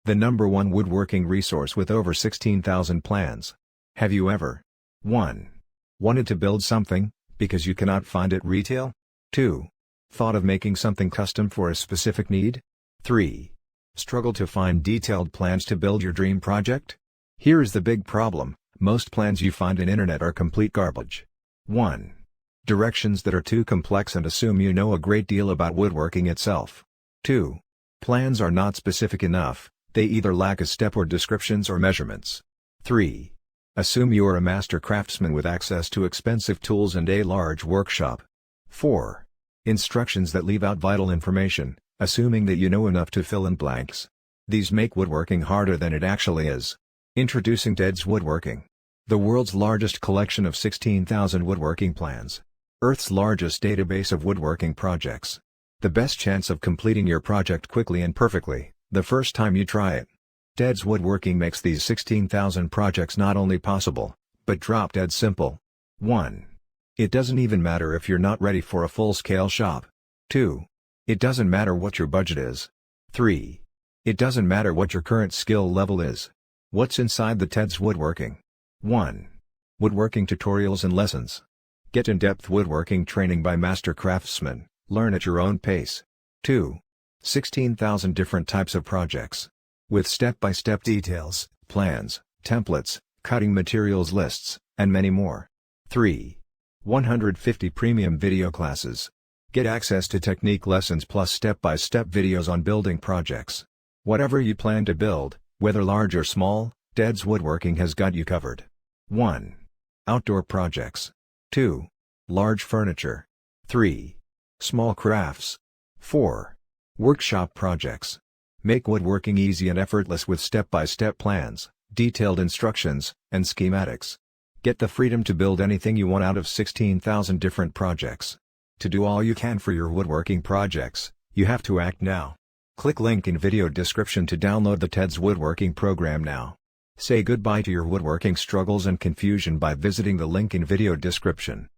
the #1 woodworking resource with over 16,000 plans. Have you ever 1. Wanted to build something, because you cannot find it retail? 2. Thought of making something custom for a specific need? 3. Struggled to find detailed plans to build your dream project? Here is the big problem: most plans you find on internet are complete garbage. 1. Directions that are too complex and assume you know a great deal about woodworking itself. 2. Plans are not specific enough, they either lack a step or descriptions or measurements. 3. Assume you are a master craftsman with access to expensive tools and a large workshop. 4. Instructions that leave out vital information, assuming that you know enough to fill in blanks. These make woodworking harder than it actually is. Introducing Ted's Woodworking, the world's largest collection of 16,000 woodworking plans. Earth's largest database of woodworking projects. The best chance of completing your project quickly and perfectly, the first time you try it. Ted's Woodworking makes these 16,000 projects not only possible, but drop-dead simple. 1. It doesn't even matter if you're not ready for a full-scale shop. 2. It doesn't matter what your budget is. 3. It doesn't matter what your current skill level is. What's inside the Ted's Woodworking? 1. Woodworking tutorials and lessons. Get in-depth woodworking training by master craftsmen, learn at your own pace. 2. 16,000 different types of projects. With step-by-step details, plans, templates, cutting materials lists, and many more. 3. 150 premium video classes. Get access to technique lessons plus step-by-step videos on building projects. Whatever you plan to build, whether large or small, Ted's Woodworking has got you covered. 1. Outdoor projects. 2. Large furniture. 3. Small crafts. 4. Workshop projects. Make woodworking easy and effortless with step-by-step plans, detailed instructions, and schematics. Get the freedom to build anything you want out of 16,000 different projects. To do all you can for your woodworking projects, you have to act now. Click link in video description to download the Ted's Woodworking program now. Say goodbye to your woodworking struggles and confusion by visiting the link in video description.